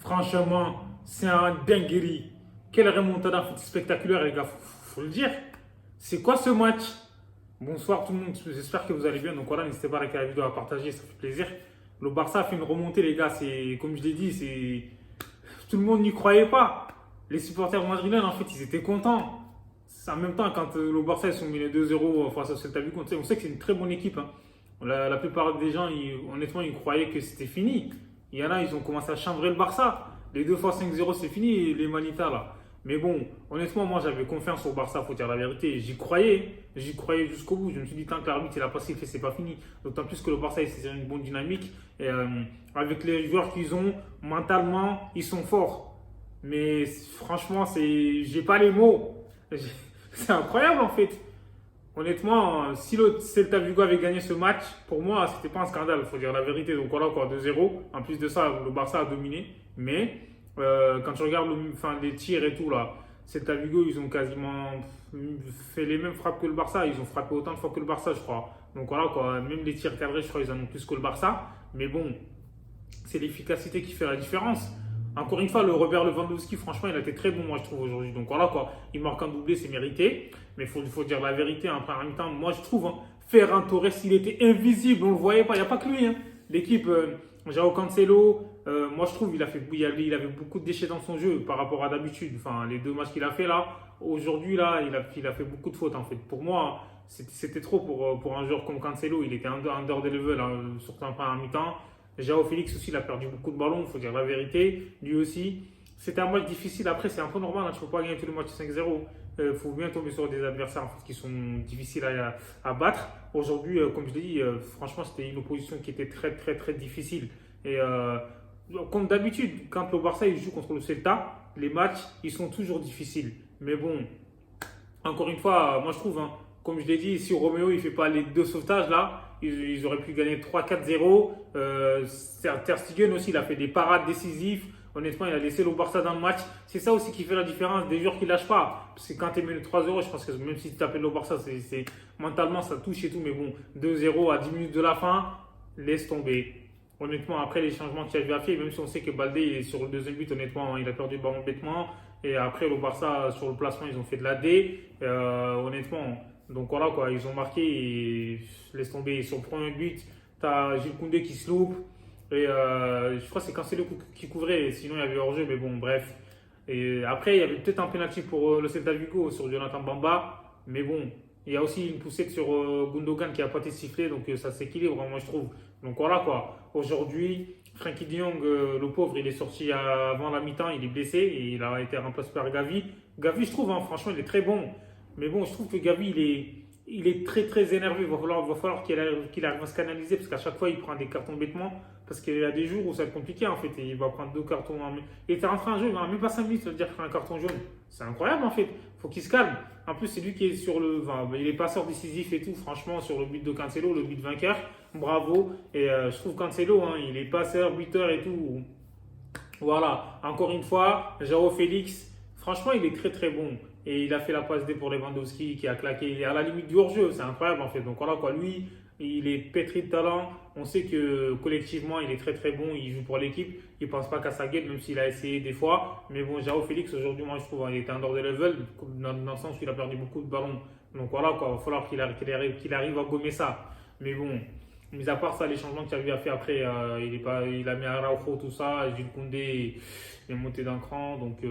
Franchement, c'est un dinguerie. Quelle remontada spectaculaire, les gars, faut le dire. C'est quoi ce match? Bonsoir tout le monde, j'espère que vous allez bien. Donc voilà, n'hésitez pas à liker la vidéo, à partager, ça fait plaisir. Le Barça a fait une remontée, les gars. C'est, comme je l'ai dit, c'est tout le monde n'y croyait pas. Les supporters madrilènes, en fait, ils étaient contents. En même temps, quand le Barça ils sont mis les 2-0 face à Celta Vigo, on sait que c'est une très bonne équipe, hein. La plupart des gens, honnêtement, ils croyaient que c'était fini. Il y en a, ils ont commencé à chambrer le Barça. Les 2 fois 5-0, c'est fini, les Manitas là. Mais bon, honnêtement, moi j'avais confiance au Barça, faut dire la vérité. J'y croyais jusqu'au bout. Je me suis dit, tant que l'arbitre il a pas sifflé, c'est pas fini. D'autant plus que le Barça, c'est une bonne dynamique. Et avec les joueurs qu'ils ont, mentalement, ils sont forts. Mais franchement, j'ai pas les mots. C'est incroyable en fait. Honnêtement, si le Celta Vigo avait gagné ce match, pour moi, c'était pas un scandale, il faut dire la vérité. Donc voilà, quoi, 2-0. En plus de ça, le Barça a dominé. Mais quand tu regardes les tirs et tout, là, Celta Vigo, ils ont quasiment fait les mêmes frappes que le Barça. Ils ont frappé autant de fois que le Barça, je crois. Donc voilà, quoi, même les tirs cadrés, je crois, ils en ont plus que le Barça. Mais bon, c'est l'efficacité qui fait la différence. Encore une fois, le Robert Lewandowski, franchement, il a été très bon, moi, je trouve, aujourd'hui. Donc voilà, quoi. Il marque un doublé, c'est mérité. Mais il faut dire la vérité, en première mi-temps, moi, je trouve, hein, Ferran Torres, il était invisible, on ne le voyait pas. Il n'y a pas que lui, hein. L'équipe, Joao Cancelo, moi, je trouve, il avait beaucoup de déchets dans son jeu par rapport à d'habitude. Enfin, les 2 matchs qu'il a fait, là, aujourd'hui, là, il a fait beaucoup de fautes, en fait. Pour moi, c'était trop pour un joueur comme Cancelo. Il était under the level, hein, surtout en première mi-temps. Joao Félix aussi, il a perdu beaucoup de ballons, il faut dire la vérité. Lui aussi. C'était un match difficile. Après, c'est un peu normal, hein, tu ne peux pas gagner tous les matchs 5-0. Il faut bien tomber sur des adversaires en fait, qui sont difficiles à battre. Aujourd'hui, comme je l'ai dit, franchement, c'était une opposition qui était très, très, très difficile. Et comme d'habitude, quand le Barça il joue contre le Celta, les matchs, ils sont toujours difficiles. Mais bon, encore une fois, moi je trouve, hein, comme je l'ai dit, si Roméo il ne fait pas les 2 sauvetages là, ils auraient pu gagner 3-4-0. Ter Stegen aussi, il a fait des parades décisives. Honnêtement, il a laissé le Barça dans le match. C'est ça aussi qui fait la différence des joueurs qui ne lâchent pas. Parce que quand tu es mené 3-0, je pense que même si tu t'appelles le Barça, mentalement ça touche et tout. Mais bon, 2-0 à 10 minutes de la fin, laisse tomber. Honnêtement, après les changements qu'il a fait, même si on sait que Baldé est sur le deuxième but, honnêtement, il a perdu le ballon bêtement. Et après, le Barça, sur le placement, ils ont fait de la D. Honnêtement, donc voilà quoi, ils ont marqué et laisse tomber. Sur le premier but, tu as Jules Koundé qui se loupe. Et je crois que c'est Cancelo qui couvrait, sinon il y avait hors-jeu, mais bon, bref. Et après, il y avait peut-être un penalty pour le Celta Vigo sur Jonathan Bamba. Mais bon, il y a aussi une poussette sur Gundogan qui n'a pas été sifflée, donc ça s'équilibre, moi je trouve. Donc voilà quoi. Aujourd'hui, Frenkie de Jong, le pauvre, il est sorti avant la mi-temps, il est blessé et il a été remplacé par Gavi. Gavi, je trouve, hein, franchement, il est très bon. Mais bon, je trouve que Gavi, il est très très énervé. Il va falloir qu'il arrive à se canaliser parce qu'à chaque fois, il prend des cartons bêtement. Parce qu'il y a des jours où ça va être compliqué en fait. Et il va prendre 2 cartons. Il était rentré en jeu, il n'a même pas 5 minutes, ça veut dire qu'il prend un carton jaune. C'est incroyable en fait. Faut qu'il se calme. En plus, c'est lui qui est sur le. Enfin, il est passeur décisif et tout, franchement, sur le but de Cancelo, le but vainqueur. Bravo. Et je trouve Cancelo, hein, il est passeur, buteur et tout. Voilà, encore une fois, Joao Félix, franchement, il est très très bon. Et il a fait la passe D pour Lewandowski qui a claqué. Il est à la limite du hors-jeu, c'est incroyable en fait. Donc voilà quoi, lui, il est pétri de talent. On sait que collectivement, il est très très bon. Il joue pour l'équipe. Il ne pense pas qu'à sa gueule, même s'il a essayé des fois. Mais bon, Joao Félix, aujourd'hui, moi je trouve il était en dehors de level, dans le sens où il a perdu beaucoup de ballons. Donc voilà quoi, il va falloir qu'il arrive à gommer ça. Mais bon. Mis à part ça, les changements qu'il a fait après, il a mis Araujo, tout ça. Jules Koundé est monté d'un cran. Donc, tu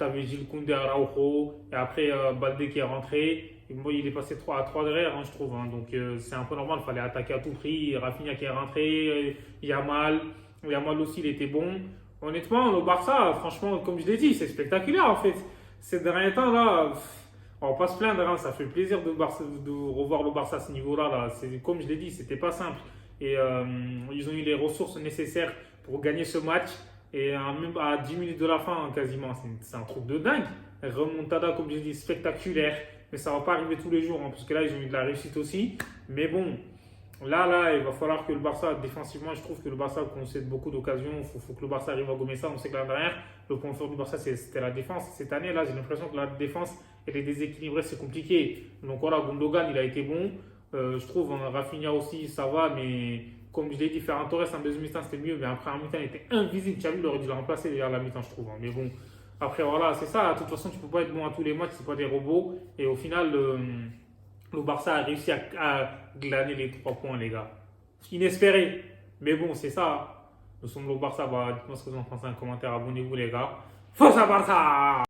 avais Jules Koundé, Araujo. Et après, Baldé qui est rentré. Et moi, il est passé 3 à 3 derrière, hein, je trouve. Hein. Donc, c'est un peu normal. Il fallait attaquer à tout prix. Rafinha qui est rentré. Yamal. Yamal aussi, il était bon. Honnêtement, le Barça, franchement, comme je l'ai dit, c'est spectaculaire en fait. Ces derniers temps, là. On va pas se plaindre, hein, ça fait plaisir de revoir le Barça à ce niveau-là. Là. Comme je l'ai dit, c'était pas simple. Et ils ont eu les ressources nécessaires pour gagner ce match. Et même à 10 minutes de la fin, quasiment, c'est un truc de dingue. Remontada, comme je l'ai dit, spectaculaire. Mais ça va pas arriver tous les jours, hein, parce que là, ils ont eu de la réussite aussi. Mais bon, là, il va falloir que le Barça, défensivement, je trouve que le Barça concède beaucoup d'occasions. Il faut que le Barça arrive à gommer ça. On sait que l'année dernière, le point fort du Barça, c'était la défense. Cette année, là, j'ai l'impression que la défense, elle est déséquilibrée, c'est compliqué. Donc voilà, Gundogan, il a été bon. Je trouve, Rafinha aussi, ça va, mais Comme je l'ai dit, Ferran Torres en deuxième mi-temps, c'était mieux, mais après en mi-temps, il était invisible. Xavi, il aurait dû le remplacer déjà à la mi-temps, je trouve, hein. Mais bon, après, voilà, c'est ça. De toute façon, tu ne peux pas être bon à tous les matchs, c'est pas des robots. Et au final, le Barça a réussi à glaner les 3 points, les gars. Inespéré. Mais bon, c'est ça. Nous sommes le Barça. Bah, dites-moi ce que vous en pensez en commentaire. Abonnez-vous, les gars. Forza Barça!